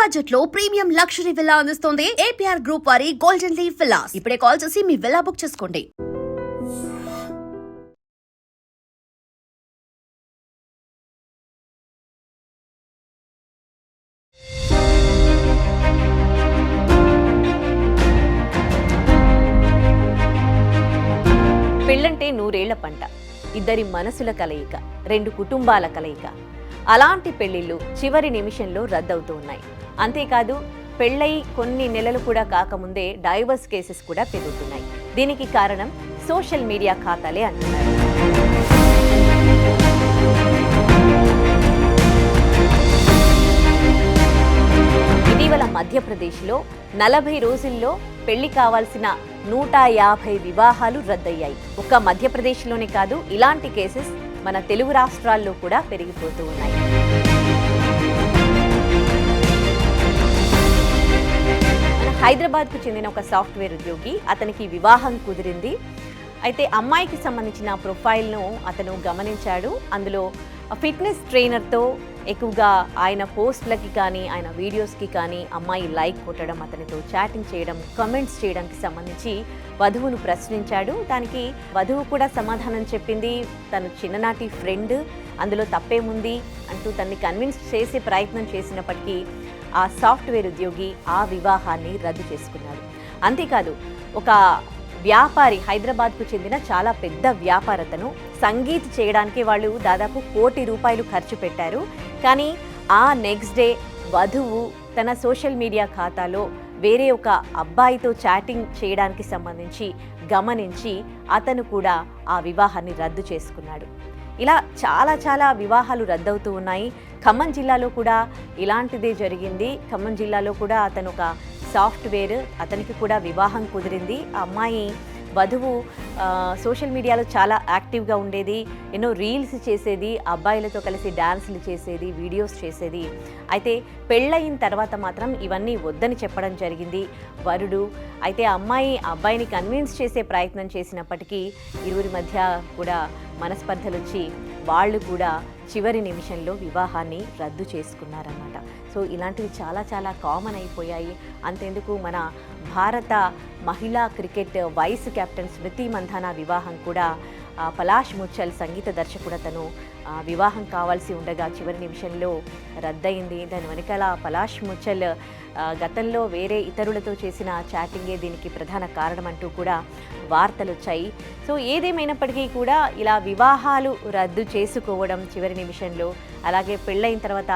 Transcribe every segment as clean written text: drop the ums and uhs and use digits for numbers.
Budget లో premium luxury villa అందిస్తోంది APR group వారి గోల్డెన్ లీఫ్ విల్లాస్. ఇప్పుడే కాల్ చేసి మీ విల్లా బుక్ చేసుకోండి. పెళ్ళంటే నూరేళ్ల పంట, ఇద్దరి మనసుల కలయిక, రెండు కుటుంబాల కలయిక. అలాంటి పెళ్లిళ్ళు చివరి నిమిషంలో రద్దవుతూ ఉన్నాయి. అంతేకాదు, పెళ్ళై కొన్ని నెలలు కూడా కాకముందే డైవర్స్ కేసెస్ కూడా పెరుగుతున్నాయి. దీనికి కారణం సోషల్ మీడియా ఖాతాలే అంటున్నారు. ఇటీవల మధ్యప్రదేశ్లో 40 రోజుల్లో పెళ్లి కావాల్సిన 150 వివాహాలు రద్దయ్యాయి. ఒక్క మధ్యప్రదేశ్లోనే కాదు, ఇలాంటి కేసెస్ మన తెలుగు రాష్ట్రాల్లో కూడా పెరిగిపోతూ ఉన్నాయి. హైదరాబాద్కు చెందిన ఒక సాఫ్ట్వేర్ ఉద్యోగి, అతనికి వివాహం కుదిరింది. అయితే అమ్మాయికి సంబంధించిన ప్రొఫైల్ను అతను గమనించాడు. అందులో ఫిట్నెస్ ట్రైనర్తో ఎక్కువగా ఆయన పోస్ట్లకి కానీ ఆయన వీడియోస్కి కానీ అమ్మాయి లైక్ కొట్టడం, అతనితో చాటింగ్ చేయడం, కమెంట్స్ చేయడానికి సంబంధించి వధువును ప్రశ్నించాడు. దానికి వధువు కూడా సమాధానం చెప్పింది. తను చిన్ననాటి ఫ్రెండ్, అందులో తప్పేముంది అంటూ తనని కన్విన్స్ చేసే ప్రయత్నం చేసినప్పటికీ ఆ సాఫ్ట్వేర్ ఉద్యోగి ఆ వివాహాన్ని రద్దు చేసుకున్నాడు. అంతేకాదు, ఒక వ్యాపారి, హైదరాబాద్కు చెందిన చాలా పెద్ద వ్యాపారతను సంగీత్ చేయడానికి వాళ్ళు దాదాపు ₹1 కోటి ఖర్చు పెట్టారు. కానీ ఆ నెక్స్ట్ డే వధువు తన సోషల్ మీడియా ఖాతాలో వేరే ఒక అబ్బాయితో చాటింగ్ చేయడానికి సంబంధించి గమనించి అతను కూడా ఆ వివాహాన్ని రద్దు చేసుకున్నాడు. ఇలా చాలా వివాహాలు రద్దవుతూ ఉన్నాయి. ఖమ్మం జిల్లాలో కూడా ఇలాంటిదే జరిగింది. ఖమ్మం జిల్లాలో కూడా అతను ఒక సాఫ్ట్వేర్, అతనికి కూడా వివాహం కుదిరింది. ఆ అమ్మాయి వధువు సోషల్ మీడియాలో చాలా యాక్టివ్గా ఉండేది, ఎన్నో రీల్స్ చేసేది, అబ్బాయిలతో కలిసి డ్యాన్సులు చేసేది, వీడియోస్ చేసేది. అయితే పెళ్ళయిన తర్వాత మాత్రం ఇవన్నీ వద్దని చెప్పడం జరిగింది వరుడు. అయితే అమ్మాయి అబ్బాయిని కన్విన్స్ చేసే ప్రయత్నం చేసినప్పటికీ ఇరువురి మధ్య కూడా మనస్పర్ధలు వచ్చి వాళ్ళు కూడా చివరి నిమిషంలో వివాహాన్ని రద్దు చేసుకున్నారన్నమాట. సో ఇలాంటివి చాలా కామన్ అయిపోయాయి. అంతేందుకు మన భారత మహిళా క్రికెట్ వైస్ కెప్టెన్ స్మృతి మంధానా వివాహం కూడా పలాష్ ముచ్చల్ సంగీత దర్శకుడు తను వివాహం కావాల్సి ఉండగా చివరి నిమిషంలో రద్దయింది. దాని వెనకాల పలాష్ ముచ్చల్ గతంలో వేరే ఇతరులతో చేసిన చాటింగే దీనికి ప్రధాన కారణం అంటూ కూడా వార్తలు వచ్చాయి. సో ఏదేమైనప్పటికీ కూడా ఇలా వివాహాలు రద్దు చేసుకోవడం చివరి నిమిషంలో, అలాగే పెళ్ళైన తర్వాత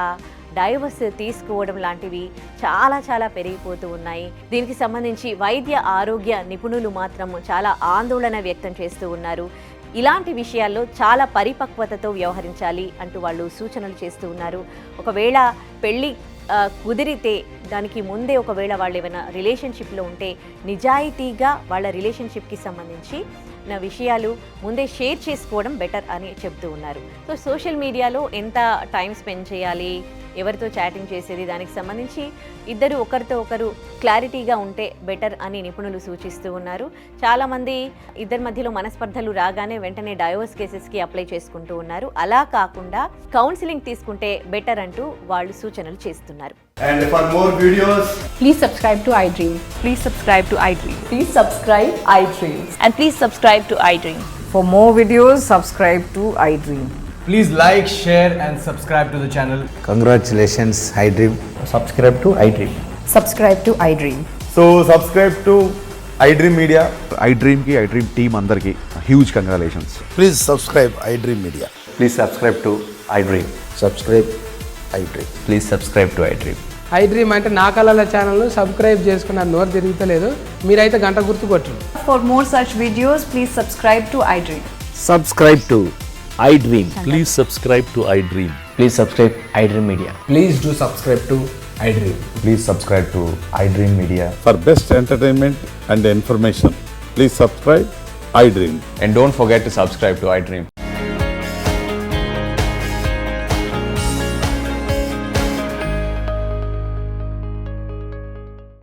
డైవర్స్ తీసుకోవడం లాంటివి చాలా పెరిగిపోతూ ఉన్నాయి. దీనికి సంబంధించి వైద్య ఆరోగ్య నిపుణులు మాత్రం చాలా ఆందోళన వ్యక్తం చేస్తూ ఉన్నారు. ఇలాంటి విషయాల్లో చాలా పరిపక్వతతో వ్యవహరించాలి అంటూ వాళ్ళు సూచనలు చేస్తూ ఉన్నారు. ఒకవేళ పెళ్ళి కుదిరితే దానికి ముందే ఒకవేళ వాళ్ళు ఏమైనా రిలేషన్షిప్లో ఉంటే నిజాయితీగా వాళ్ళ రిలేషన్షిప్కి సంబంధించి నా విషయాలు ముందే షేర్ చేసుకోవడం బెటర్ అని చెప్తూ ఉన్నారు. సో సోషల్ మీడియాలో ఎంత టైం స్పెండ్ చేయాలి, ఎవరితో చాటింగ్ చేసేది, దానికి సంబంధించి ఇద్దరు ఒకరితో ఒకరు క్లారిటీగా ఉంటే బెటర్ అని నిపుణులు సూచిస్తూ ఉన్నారు. చాలామంది ఇద్దరి మధ్యలో మనస్పర్ధలు రాగానే వెంటనే డైవర్స్ కేసెస్కి అప్లై చేసుకుంటూ ఉన్నారు. అలా కాకుండా కౌన్సిలింగ్ తీసుకుంటే బెటర్ అంటూ వాళ్ళు సూచనలు చేస్తున్నారు. And for more videos, please subscribe to iDream. Please subscribe to iDream. Please subscribe iDream. And please subscribe to iDream. For more videos, subscribe to iDream. please like, share and subscribe to the channel. Congratulations, iDream. Subscribe to iDream. Subscribe to iDream. So subscribe to iDream Media. iDream ki iDream team andarki huge congratulations. Please subscribe iDream Media. Please subscribe to iDream. Subscribe iDream. Please subscribe to iDream. iDream అంటే నా కళల ఛానల్ను subscribe చేసుకున్న నోరు తిరుగుతలేదు, మీరైతే గంట గుర్తు కొట్టండి. For more such videos, please subscribe to iDream. Subscribe to iDream. Please subscribe to iDream. Please subscribe iDream Media. Please do subscribe to iDream. Please subscribe to iDream Media. For best entertainment and information, please subscribe iDream. And don't forget to subscribe to iDream.